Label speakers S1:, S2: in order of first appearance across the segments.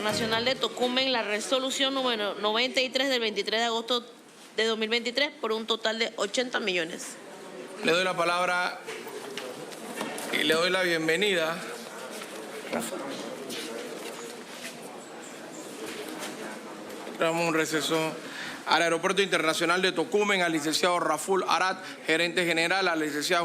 S1: Internacional de Tocumen la resolución número 93 del 23 de agosto de 2023 por un total de 80 millones.
S2: Le doy la palabra y le doy la bienvenida Damos un receso al Aeropuerto Internacional de Tocumen, al licenciado Raful Arat, gerente general, a la licenciada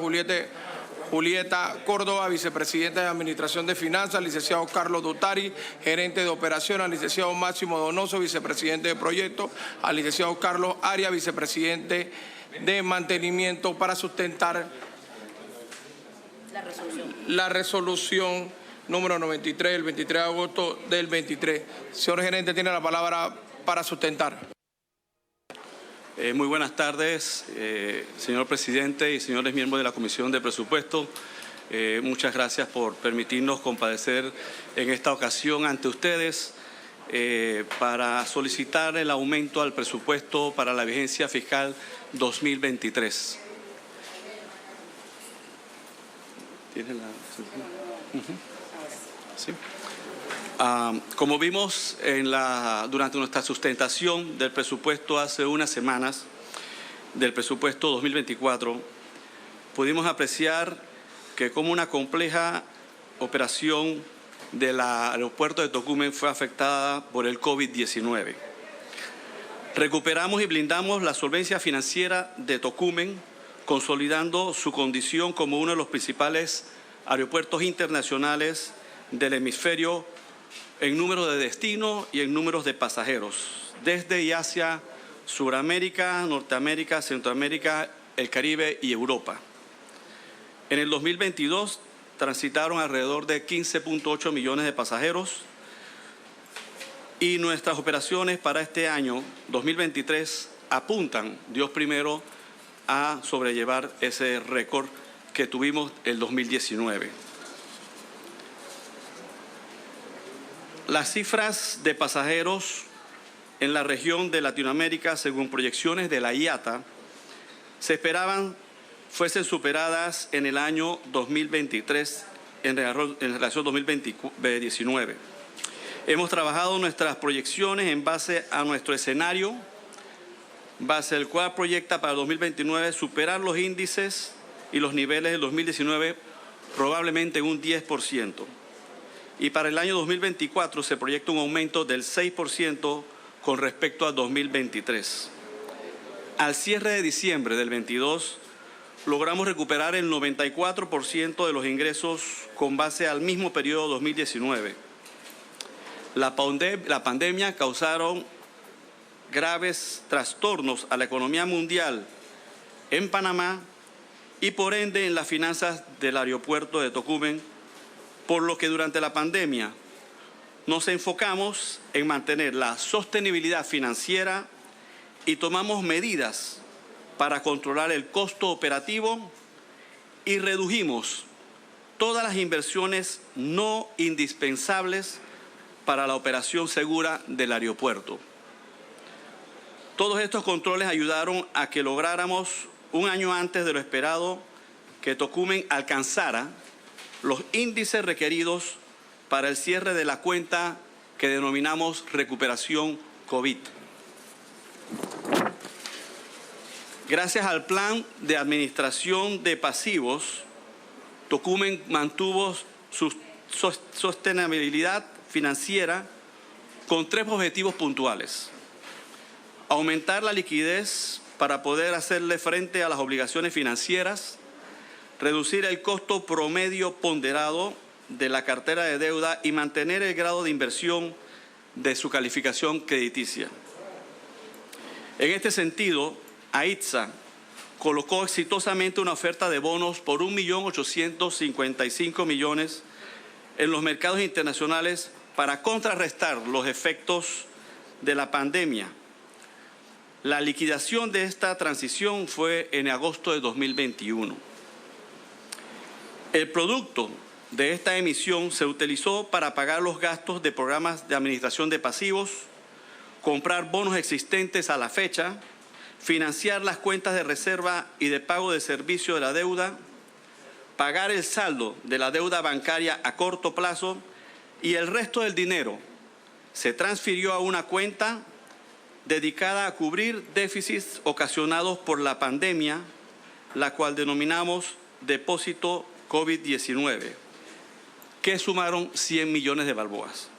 S2: Julieta Córdoba, vicepresidenta de Administración de Finanzas, al licenciado Carlos Dotari, gerente de operación, al licenciado Máximo Donoso, vicepresidente de proyecto, al licenciado Carlos Arias, vicepresidente de mantenimiento, para sustentar la resolución número 93 del 23 de agosto del 23. Señor gerente, tiene la palabra para sustentar.
S3: Muy buenas tardes, señor presidente y señores miembros de la Comisión de Presupuesto. Muchas gracias por permitirnos comparecer en esta ocasión ante ustedes para solicitar el aumento al presupuesto para la vigencia fiscal 2023. ¿Tiene la... ¿Sí? Como vimos durante nuestra sustentación del presupuesto hace unas semanas, del presupuesto 2024, pudimos apreciar que como una compleja operación del aeropuerto de Tocumen fue afectada por el COVID-19. Recuperamos y blindamos la solvencia financiera de Tocumen, consolidando su condición como uno de los principales aeropuertos internacionales del hemisferio en número de destinos y en números de pasajeros, desde y hacia Suramérica, Norteamérica, Centroamérica, el Caribe y Europa. En el 2022 transitaron alrededor de 15.8 millones de pasajeros y nuestras operaciones para este año 2023 apuntan, Dios primero, a sobrellevar ese récord que tuvimos el 2019. Las cifras de pasajeros en la región de Latinoamérica, según proyecciones de la IATA, se esperaban fuesen superadas en el año 2023 en relación a 2019. Hemos trabajado nuestras proyecciones en base a nuestro escenario, base al cual proyecta para 2029 superar los índices y los niveles del 2019 probablemente en un 10%. Y para el año 2024 se proyecta un aumento del 6% con respecto al 2023. Al cierre de diciembre del 22, logramos recuperar el 94% de los ingresos con base al mismo periodo 2019. La pandemia causaron graves trastornos a la economía mundial en Panamá y por ende en las finanzas del aeropuerto de Tocumen, por lo que durante la pandemia nos enfocamos en mantener la sostenibilidad financiera y tomamos medidas para controlar el costo operativo y redujimos todas las inversiones no indispensables para la operación segura del aeropuerto. Todos estos controles ayudaron a que lográramos un año antes de lo esperado que Tocumen alcanzara los índices requeridos para el cierre de la cuenta que denominamos recuperación COVID. Gracias al plan de administración de pasivos, Tocumen mantuvo su sostenibilidad financiera con 3 objetivos puntuales: aumentar la liquidez para poder hacerle frente a las obligaciones financieras, reducir el costo promedio ponderado de la cartera de deuda y mantener el grado de inversión de su calificación crediticia. En este sentido, AITSA colocó exitosamente una oferta de bonos por 1.855.000.000 en los mercados internacionales para contrarrestar los efectos de la pandemia. La liquidación de esta transición fue en agosto de 2021. El producto de esta emisión se utilizó para pagar los gastos de programas de administración de pasivos, comprar bonos existentes a la fecha, financiar las cuentas de reserva y de pago de servicio de la deuda, pagar el saldo de la deuda bancaria a corto plazo y el resto del dinero se transfirió a una cuenta dedicada a cubrir déficits ocasionados por la pandemia, la cual denominamos Depósito COVID-19, que sumaron 100 millones de balboas.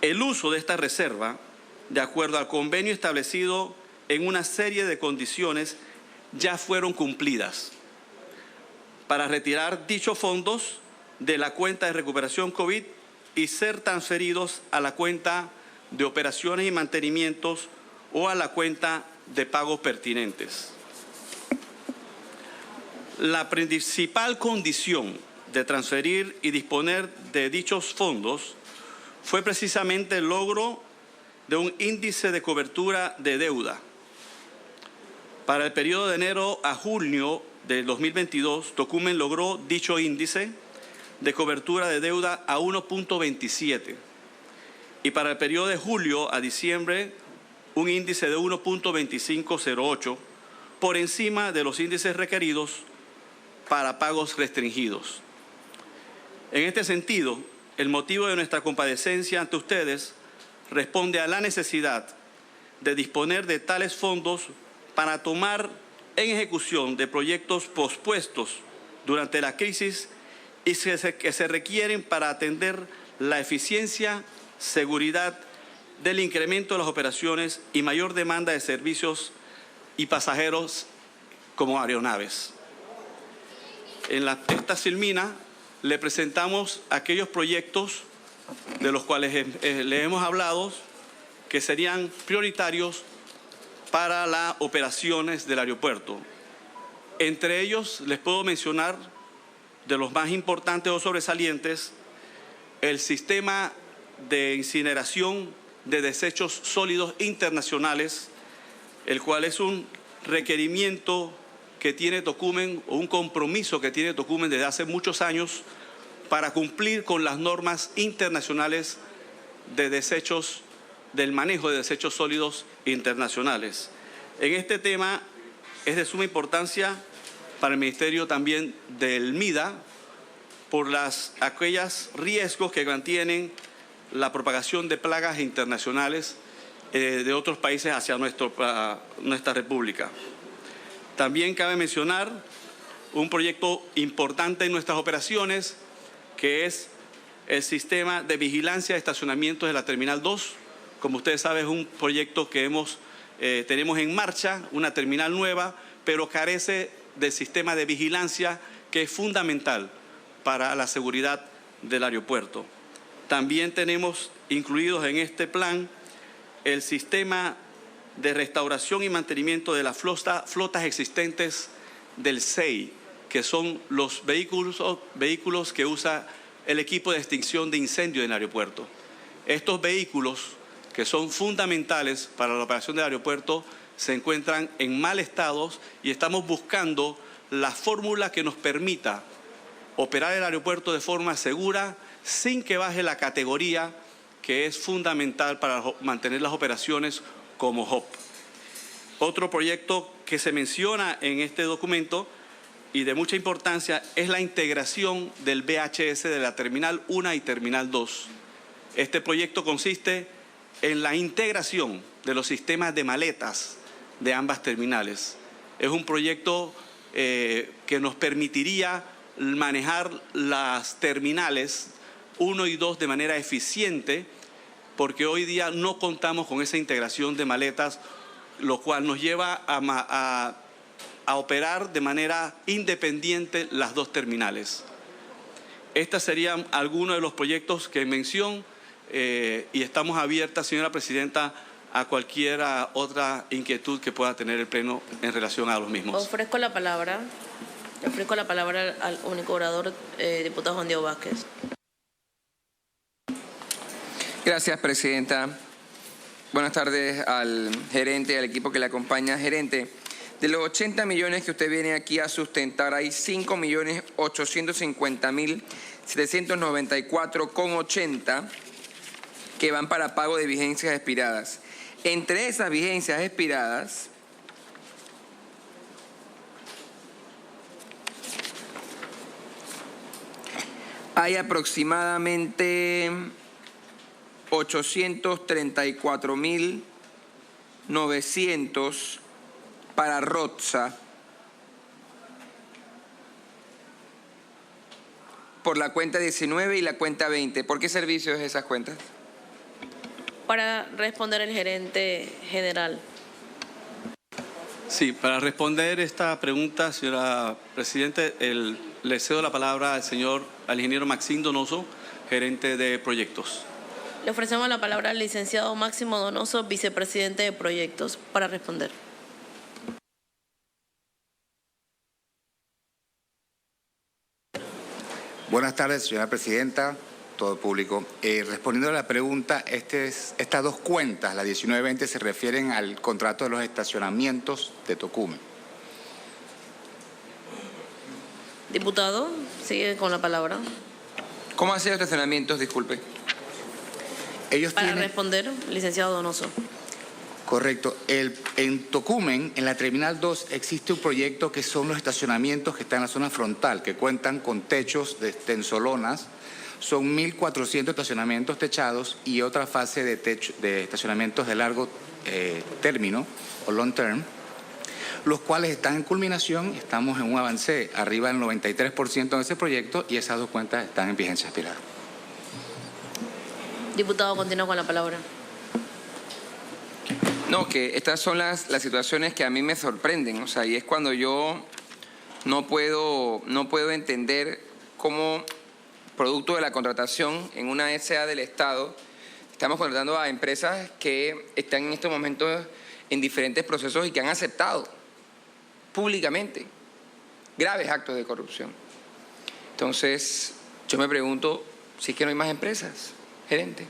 S3: El uso de esta reserva, de acuerdo al convenio establecido en una serie de condiciones, ya fueron cumplidas para retirar dichos fondos de la cuenta de recuperación COVID y ser transferidos a la cuenta de operaciones y mantenimientos o a la cuenta de pagos pertinentes. La principal condición de transferir y disponer de dichos fondos fue precisamente el logro de un índice de cobertura de deuda. Para el periodo de enero a junio de 2022, Tocumen logró dicho índice de cobertura de deuda a 1.27 y para el periodo de julio a diciembre un índice de 1.2508 por encima de los índices requeridos para pagos restringidos. En este sentido, el motivo de nuestra compadecencia ante ustedes responde a la necesidad de disponer de tales fondos para tomar en ejecución de proyectos pospuestos durante la crisis y que se requieren para atender la eficiencia, seguridad del incremento de las operaciones y mayor demanda de servicios y pasajeros como aeronaves. En esta Silmina le presentamos aquellos proyectos de los cuales le hemos hablado que serían prioritarios para las operaciones del aeropuerto. Entre ellos les puedo mencionar de los más importantes o sobresalientes el sistema de incineración de desechos sólidos internacionales, el cual es un requerimiento que tiene Tocumen o un compromiso que tiene Tocumen desde hace muchos años para cumplir con las normas internacionales de desechos, del manejo de desechos sólidos internacionales. En este tema es de suma importancia para el Ministerio también del MIDA por aquellos riesgos que mantienen la propagación de plagas internacionales de otros países hacia nuestra República. También cabe mencionar un proyecto importante en nuestras operaciones, que es el sistema de vigilancia de estacionamientos de la Terminal 2. Como ustedes saben, es un proyecto que tenemos en marcha, una terminal nueva, pero carece del sistema de vigilancia que es fundamental para la seguridad del aeropuerto. También tenemos incluidos en este plan el sistema de restauración y mantenimiento de las flotas existentes del SEI, que son los vehículos que usa el equipo de extinción de incendio en el aeropuerto. Estos vehículos, que son fundamentales para la operación del aeropuerto, se encuentran en mal estado y estamos buscando la fórmula que nos permita operar el aeropuerto de forma segura, sin que baje la categoría que es fundamental para mantener las operaciones como hub. Otro proyecto que se menciona en este documento y de mucha importancia es la integración del VHS de la Terminal 1 y Terminal 2. Este proyecto consiste en la integración de los sistemas de maletas de ambas terminales. Es un proyecto que nos permitiría manejar las terminales 1 y 2 de manera eficiente, porque hoy día no contamos con esa integración de maletas, lo cual nos lleva a operar de manera independiente las dos terminales. Estos serían algunos de los proyectos que menciono y estamos abiertas, señora Presidenta, a cualquier otra inquietud que pueda tener el Pleno en relación a los mismos.
S1: Ofrezco la palabra al único orador, diputado Juan Diego Vázquez.
S4: Gracias, Presidenta. Buenas tardes al gerente y al equipo que le acompaña. Gerente, de los 80 millones que usted viene aquí a sustentar, hay 5.850.794,80 que van para pago de vigencias expiradas. Entre esas vigencias expiradas, hay aproximadamente 834.900 para ROTSA por la cuenta 19 y la cuenta 20. ¿Por qué servicios esas cuentas?
S1: Para responder el gerente general.
S3: Sí, para responder esta pregunta, señora Presidente, le cedo la palabra al ingeniero Maxín Donoso, gerente de proyectos.
S1: Le ofrecemos la palabra al licenciado Máximo Donoso, vicepresidente de proyectos, para responder.
S5: Buenas tardes, señora Presidenta, todo el público. Respondiendo a la pregunta, estas dos cuentas, la 19 y 20, se refieren al contrato de los estacionamientos de Tocumen.
S1: Diputado, sigue con la palabra.
S4: ¿Cómo hacen los estacionamientos? Disculpe.
S5: Ellos
S1: Para
S5: tienen...
S1: responder, licenciado Donoso.
S5: Correcto. En Tocumen, en la Terminal 2, existe un proyecto que son los estacionamientos que están en la zona frontal, que cuentan con techos de tensolonas. Son 1.400 estacionamientos techados y otra fase de estacionamientos de largo término o long term, los cuales están en culminación. Estamos en un avance arriba del 93% en ese proyecto y esas dos cuentas están en vigencia expirada.
S1: Diputado, continúa con la palabra.
S4: No, que estas son las situaciones que a mí me sorprenden, o sea, y es cuando yo no puedo entender cómo, producto de la contratación en una SA del Estado, estamos contratando a empresas que están en estos momentos en diferentes procesos y que han aceptado públicamente graves actos de corrupción. Entonces, yo me pregunto si es que no hay más empresas, gerente.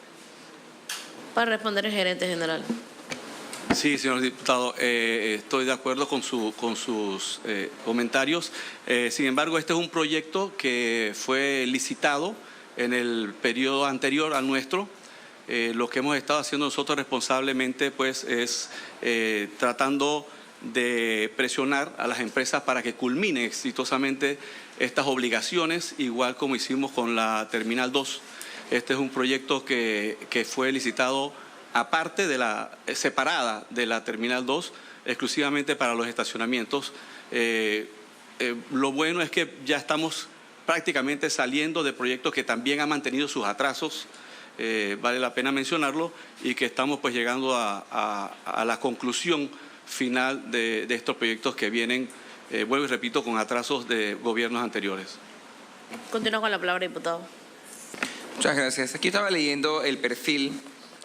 S1: Para responder el gerente general.
S3: Sí, señor diputado, estoy de acuerdo con sus comentarios. Sin embargo, este es un proyecto que fue licitado en el periodo anterior al nuestro. Lo que hemos estado haciendo nosotros responsablemente, pues, es tratando de presionar a las empresas para que culminen exitosamente estas obligaciones, igual como hicimos con la Terminal 2. Este es un proyecto que fue licitado aparte separada de la Terminal 2, exclusivamente para los estacionamientos. Lo bueno es que ya estamos prácticamente saliendo de proyectos que también han mantenido sus atrasos, vale la pena mencionarlo, y que estamos pues llegando a la conclusión final de estos proyectos que vienen, vuelvo y repito, con atrasos de gobiernos anteriores.
S1: Continúa con la palabra, diputado.
S4: Muchas gracias. Aquí estaba leyendo el perfil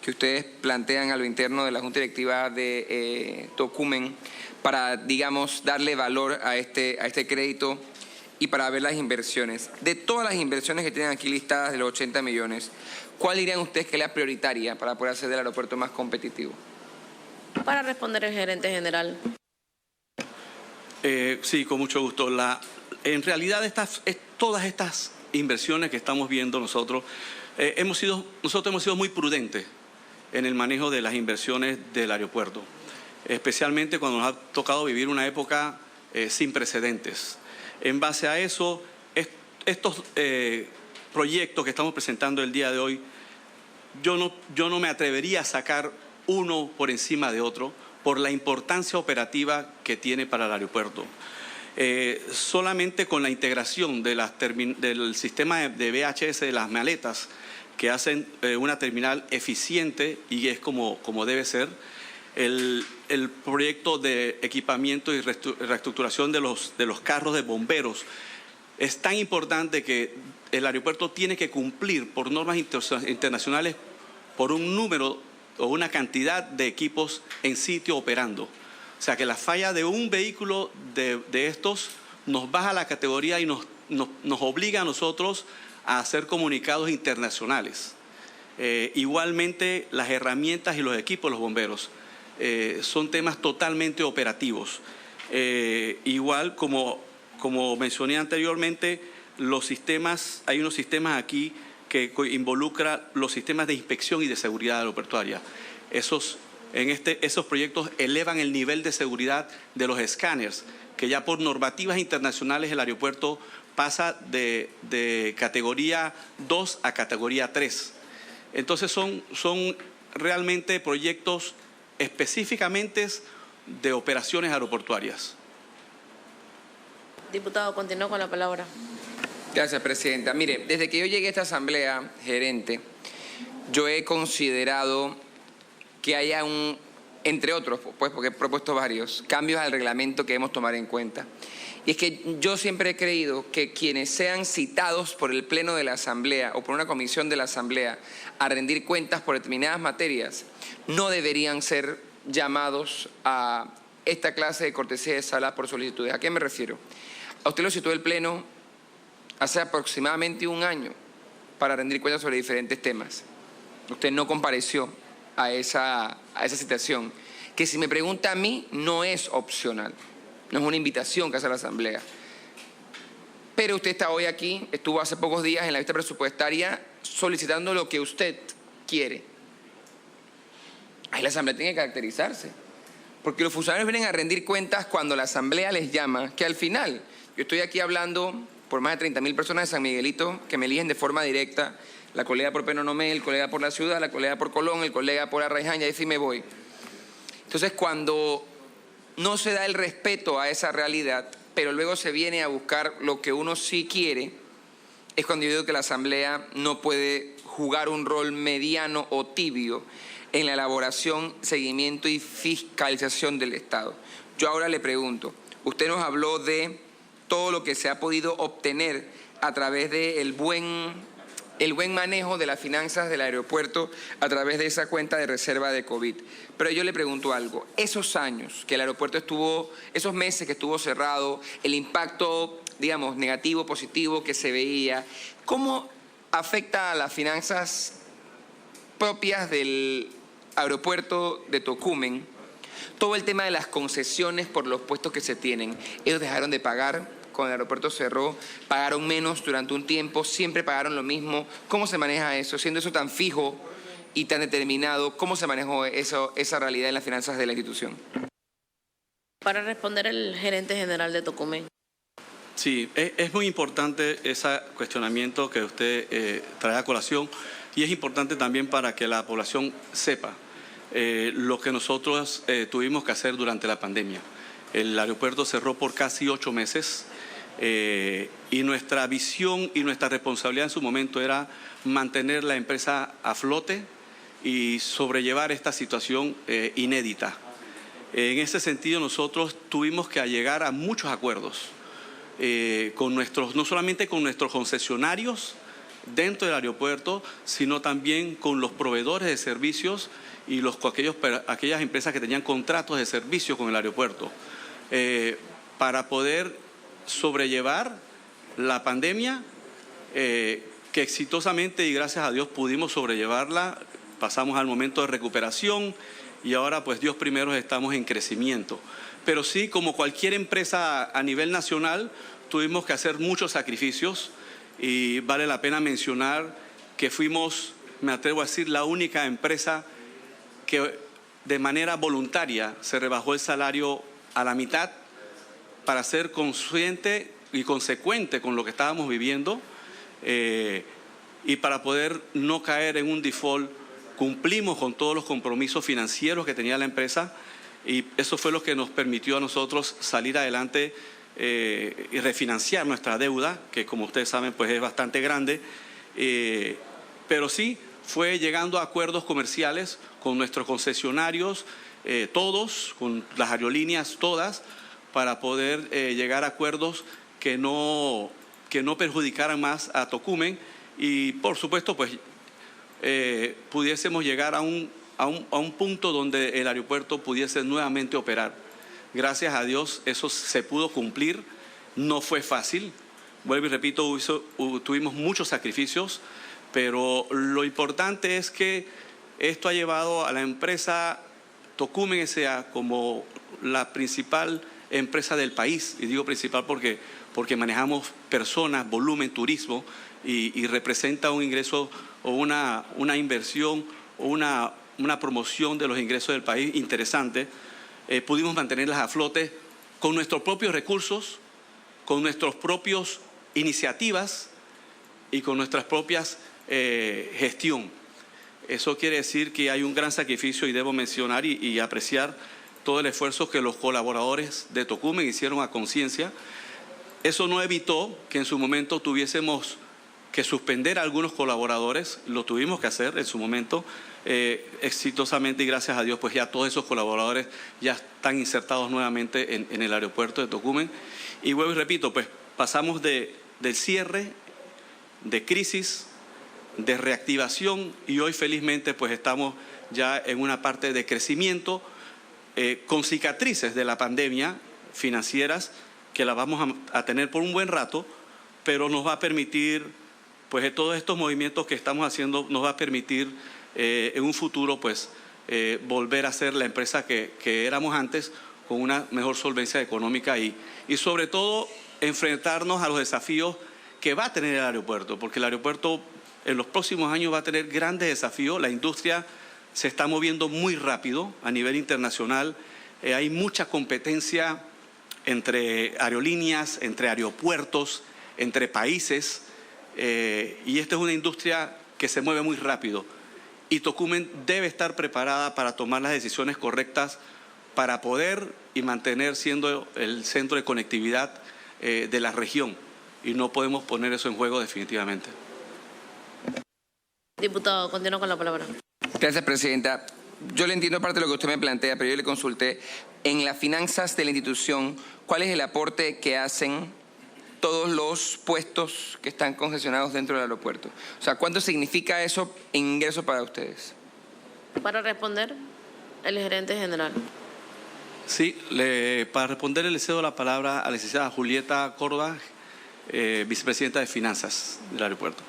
S4: que ustedes plantean a lo interno de la Junta Directiva de Tocumen para, digamos, darle valor a este crédito y para ver las inversiones. De todas las inversiones que tienen aquí listadas de los 80 millones, ¿cuál dirían ustedes que es la prioritaria para poder hacer del aeropuerto más competitivo?
S1: Para responder el gerente general.
S3: Sí, con mucho gusto. En realidad, todas estas inversiones que estamos viendo nosotros hemos sido muy prudentes en el manejo de las inversiones del aeropuerto, especialmente cuando nos ha tocado vivir una época sin precedentes. En base a eso, estos proyectos que estamos presentando el día de hoy, yo no me atrevería a sacar uno por encima de otro por la importancia operativa que tiene para el aeropuerto. Solamente con la integración del sistema de VHS de las maletas, que hacen una terminal eficiente y es como debe ser, el proyecto de equipamiento y reestructuración de los carros de bomberos es tan importante que el aeropuerto tiene que cumplir por normas internacionales por un número o una cantidad de equipos en sitio operando. O sea que la falla de un vehículo de estos nos baja la categoría y nos obliga a nosotros a hacer comunicados internacionales. Igualmente, las herramientas y los equipos de los bomberos son temas totalmente operativos. Igual, como mencioné anteriormente, hay unos sistemas aquí que involucran los sistemas de inspección y de seguridad aeroportuaria. Esos proyectos elevan el nivel de seguridad de los escáneres, que ya por normativas internacionales el aeropuerto pasa de categoría 2 a categoría 3. Entonces son realmente proyectos específicamente de operaciones aeroportuarias.
S1: Diputado, continúo con la palabra.
S4: Gracias, Presidenta. Mire, desde que yo llegué a esta asamblea, gerente, yo he considerado que haya entre otros, pues porque he propuesto varios, cambios al reglamento que debemos tomar en cuenta. Y es que yo siempre he creído que quienes sean citados por el Pleno de la Asamblea o por una comisión de la Asamblea a rendir cuentas por determinadas materias, no deberían ser llamados a esta clase de cortesía de sala por solicitudes. ¿A qué me refiero? A usted lo citó el Pleno hace aproximadamente un año para rendir cuentas sobre diferentes temas. Usted no compareció a esa citación, que si me pregunta a mí no es opcional, no es una invitación que hace la Asamblea. Pero usted está hoy aquí, estuvo hace pocos días en la vista presupuestaria solicitando lo que usted quiere. Ahí la Asamblea tiene que caracterizarse, porque los funcionarios vienen a rendir cuentas cuando la Asamblea les llama, que al final, yo estoy aquí hablando por más de 30.000 personas de San Miguelito que me eligen de forma directa, la colega por Penonomé, el colega por la ciudad, la colega por Colón, el colega por Arraiján, y ahí sí me voy. Entonces, cuando no se da el respeto a esa realidad, pero luego se viene a buscar lo que uno sí quiere, es cuando yo digo que la Asamblea no puede jugar un rol mediano o tibio en la elaboración, seguimiento y fiscalización del Estado. Yo ahora le pregunto, usted nos habló de todo lo que se ha podido obtener a través del buen manejo de las finanzas del aeropuerto a través de esa cuenta de reserva de COVID. Pero yo le pregunto algo, esos años que el aeropuerto estuvo, esos meses que estuvo cerrado, el impacto, digamos, negativo, positivo que se veía, ¿cómo afecta a las finanzas propias del aeropuerto de Tocumen todo el tema de las concesiones por los puestos que se tienen? Ellos dejaron de pagar. Cuando el aeropuerto cerró, pagaron menos durante un tiempo, siempre pagaron lo mismo. ¿Cómo se maneja eso? Siendo eso tan fijo y tan determinado, ¿cómo se manejó esa realidad en las finanzas de la institución?
S1: Para responder el gerente general de Tocumen.
S3: Sí, es muy importante ese cuestionamiento que usted trae a colación, y es importante también para que la población sepa lo que nosotros tuvimos que hacer durante la pandemia. El aeropuerto cerró por casi 8 meses. Y nuestra visión y nuestra responsabilidad en su momento era mantener la empresa a flote y sobrellevar esta situación inédita. En ese sentido, nosotros tuvimos que llegar a muchos acuerdos no solamente con nuestros concesionarios dentro del aeropuerto, sino también con los proveedores de servicios y aquellas empresas que tenían contratos de servicio con el aeropuerto, para poder sobrellevar la pandemia, que exitosamente y gracias a Dios pudimos sobrellevarla. Pasamos al momento de recuperación y ahora, pues Dios primero, estamos en crecimiento. Pero sí, como cualquier empresa a nivel nacional, tuvimos que hacer muchos sacrificios, y vale la pena mencionar que fuimos, me atrevo a decir, la única empresa que de manera voluntaria se rebajó el salario a la mitad para ser consciente y consecuente con lo que estábamos viviendo, y para poder no caer en un default. Cumplimos con todos los compromisos financieros que tenía la empresa, y eso fue lo que nos permitió a nosotros salir adelante y refinanciar nuestra deuda, que como ustedes saben pues es bastante grande, pero sí fue llegando a acuerdos comerciales con nuestros concesionarios, todos, con las aerolíneas todas, para poder llegar a acuerdos que no perjudicaran más a Tocumen, y por supuesto pues pudiésemos llegar a un punto donde el aeropuerto pudiese nuevamente operar. Gracias a Dios eso se pudo cumplir. No fue fácil, vuelvo y repito, tuvimos muchos sacrificios, pero lo importante es que esto ha llevado a la empresa Tocumen S.A. como la principal empresa del país, y digo principal porque manejamos personas, volumen, turismo, y representa un ingreso o una inversión o una promoción de los ingresos del país interesante. Pudimos mantenerlas a flote con nuestros propios recursos, con nuestras propias iniciativas y con nuestras propias gestión. Eso quiere decir que hay un gran sacrificio y debo mencionar y apreciar todo el esfuerzo que los colaboradores de Tocumen hicieron a conciencia. Eso no evitó que en su momento tuviésemos que suspender a algunos colaboradores, lo tuvimos que hacer en su momento, exitosamente, y gracias a Dios, pues ya todos esos colaboradores ya están insertados nuevamente en el aeropuerto de Tocumen. Y vuelvo y repito, pues pasamos del cierre, de crisis, de reactivación, y hoy felizmente pues estamos ya en una parte de crecimiento, con cicatrices de la pandemia financieras que las vamos a tener por un buen rato, pero nos va a permitir, pues todos estos movimientos que estamos haciendo nos va a permitir en un futuro pues volver a ser la empresa que éramos antes, con una mejor solvencia económica y sobre todo enfrentarnos a los desafíos que va a tener el aeropuerto, porque el aeropuerto en los próximos años va a tener grandes desafíos. La industria se está moviendo muy rápido a nivel internacional, hay mucha competencia entre aerolíneas, entre aeropuertos, entre países, y esta es una industria que se mueve muy rápido. Y Tocumen debe estar preparada para tomar las decisiones correctas para poder y mantener siendo el centro de conectividad de la región. Y no podemos poner eso en juego definitivamente.
S1: Diputado, continúo con la palabra.
S4: Gracias, Presidenta. Yo le entiendo parte de lo que usted me plantea, pero yo le consulté en las finanzas de la institución, ¿cuál es el aporte que hacen todos los puestos que están concesionados dentro del aeropuerto? O sea, ¿cuánto significa eso en ingresos para ustedes?
S1: Para responder, el gerente general.
S3: Sí, para responder le cedo la palabra a la licenciada Julieta Córdoba, vicepresidenta de Finanzas del aeropuerto.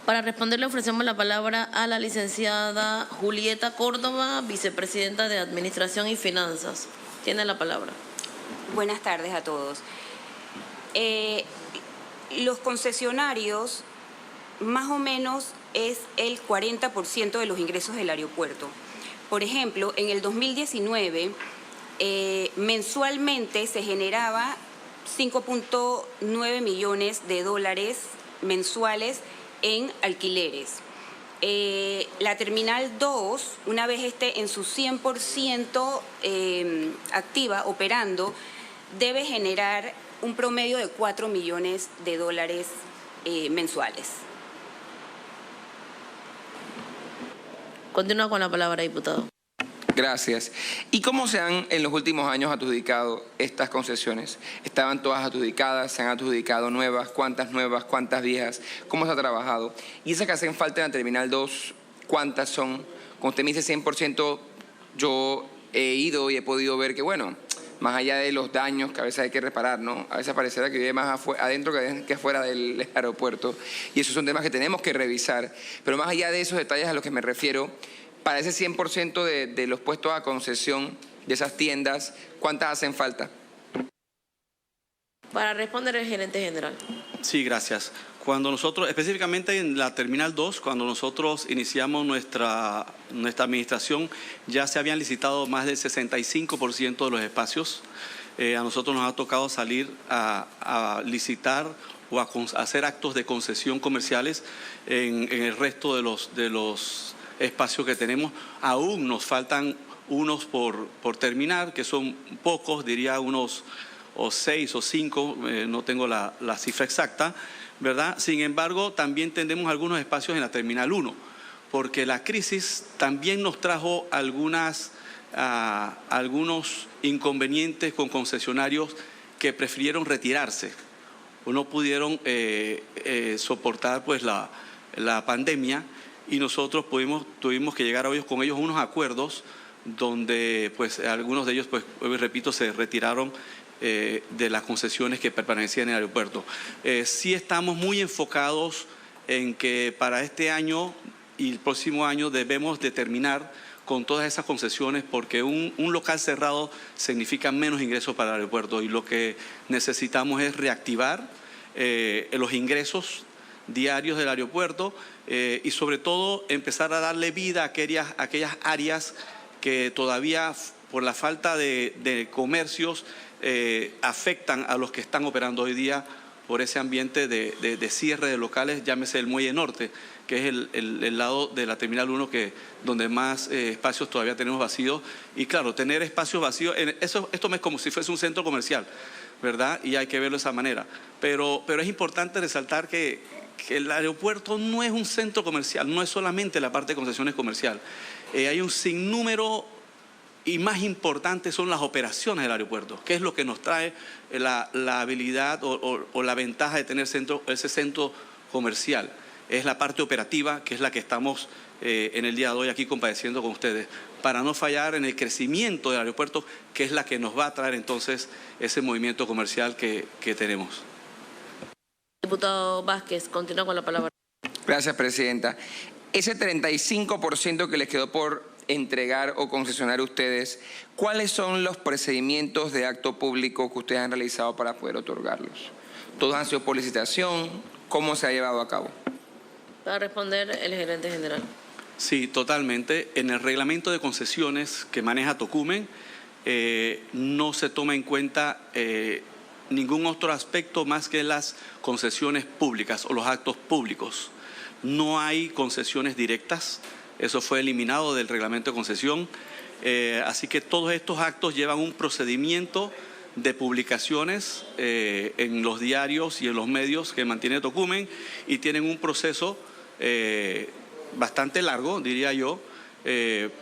S1: Para responder le ofrecemos la palabra a la licenciada Julieta Córdoba, vicepresidenta de Administración y Finanzas. Tiene la palabra.
S6: Buenas tardes a todos. Los concesionarios, más o menos, es el 40% de los ingresos del aeropuerto. Por ejemplo, en el 2019, mensualmente se generaba 5.9 millones de dólares mensuales en alquileres. La Terminal 2, una vez esté en su 100% activa, operando, debe generar un promedio de 4 millones de dólares mensuales.
S1: Continúa con la palabra, diputado.
S4: Gracias. ¿Y cómo se han en los últimos años adjudicado estas concesiones? ¿Estaban todas adjudicadas? ¿Se han adjudicado nuevas? ¿Cuántas viejas? ¿Cómo se ha trabajado? Y esas que hacen falta en la Terminal 2, ¿cuántas son? Como usted me dice 100%, yo he ido y he podido ver que, bueno, más allá de los daños que a veces hay que reparar, ¿no? A veces pareciera que vive más adentro que afuera del aeropuerto. Y esos son temas que tenemos que revisar. Pero más allá de esos detalles a los que me refiero, para ese 100% de los puestos a concesión de esas tiendas, ¿cuántas hacen falta?
S1: Para responder el gerente general.
S3: Sí, gracias. Cuando nosotros, específicamente en la Terminal 2, cuando nosotros iniciamos nuestra administración, ya se habían licitado más del 65% de los espacios. A nosotros nos ha tocado salir a licitar o a hacer actos de concesión comerciales en el resto de los espacios que tenemos. Aún nos faltan unos por terminar, que son pocos, diría unos 6 o 5, no tengo la cifra exacta, ¿verdad? Sin embargo, también tenemos algunos espacios en la Terminal 1, porque la crisis también nos trajo algunos inconvenientes con concesionarios que prefirieron retirarse o no pudieron soportar pues la pandemia, y nosotros tuvimos que llegar con ellos a unos acuerdos donde pues algunos de ellos, pues repito, se retiraron de las concesiones que permanecían en el aeropuerto. Sí estamos muy enfocados en que para este año y el próximo año debemos de terminar con todas esas concesiones, porque un local cerrado significa menos ingresos para el aeropuerto, y lo que necesitamos es reactivar los ingresos diarios del aeropuerto y sobre todo empezar a darle vida a aquellas áreas que todavía por la falta de comercios afectan a los que están operando hoy día, por ese ambiente de cierre de locales, llámese el Muelle Norte, que es el lado de la Terminal 1 donde más espacios todavía tenemos vacíos. Y claro, tener espacios vacíos, esto es como si fuese un centro comercial, ¿verdad? Y hay que verlo de esa manera. Pero es importante resaltar que el aeropuerto no es un centro comercial, no es solamente la parte de concesiones comercial. Hay un sinnúmero, y más importante son las operaciones del aeropuerto, que es lo que nos trae la habilidad o la ventaja de tener ese centro comercial. Es la parte operativa, que es la que estamos en el día de hoy aquí compadeciendo con ustedes, para no fallar en el crecimiento del aeropuerto, que es la que nos va a traer entonces ese movimiento comercial que tenemos.
S1: Diputado Vázquez, continúa con la palabra.
S4: Gracias, Presidenta. Ese 35% que les quedó por entregar o concesionar ustedes, ¿cuáles son los procedimientos de acto público que ustedes han realizado para poder otorgarlos? ¿Todos han sido por licitación? ¿Cómo se ha llevado a cabo?
S1: Va a responder el gerente general.
S3: Sí, totalmente. En el reglamento de concesiones que maneja Tocumen no se toma en cuenta ningún otro aspecto más que las concesiones públicas o los actos públicos. No hay concesiones directas, eso fue eliminado del reglamento de concesión, así que todos estos actos llevan un procedimiento de publicaciones en los diarios y en los medios que mantiene Tocumen y tienen un proceso bastante largo, diría yo,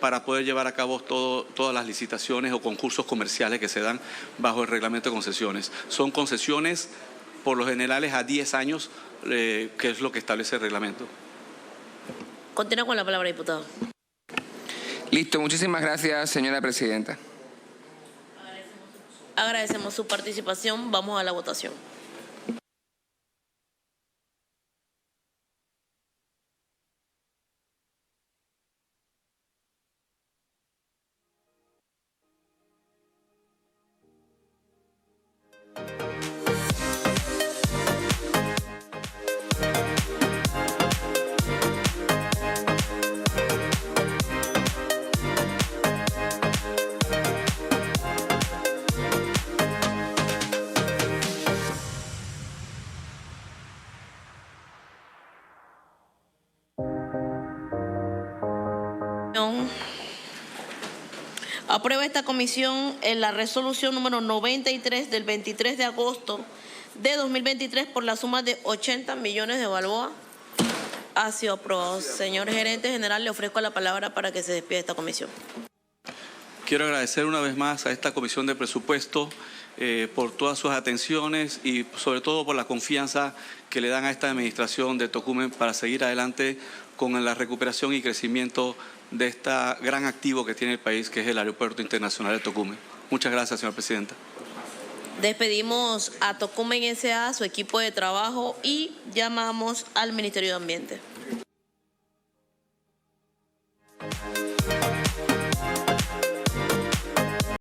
S3: para poder llevar a cabo todas las licitaciones o concursos comerciales que se dan bajo el reglamento de concesiones. Son concesiones por lo generales a 10 años, que es lo que establece el reglamento.
S1: Continúa con la palabra, diputado.
S4: Listo, muchísimas gracias, señora Presidenta.
S1: Agradecemos su participación. Vamos a la votación. Aprueba esta comisión en la resolución número 93 del 23 de agosto de 2023 por la suma de 80 millones de balboas. Ha sido aprobado. Señor gerente general, le ofrezco la palabra para que se despida esta comisión.
S3: Quiero agradecer una vez más a esta comisión de presupuesto por todas sus atenciones y sobre todo por la confianza que le dan a esta administración de Tocumen para seguir adelante con la recuperación y crecimiento de este gran activo que tiene el país, que es el Aeropuerto Internacional de Tocumen. Muchas gracias, señora presidenta.
S1: Despedimos a Tocumen S.A., su equipo de trabajo, y llamamos al Ministerio de Ambiente.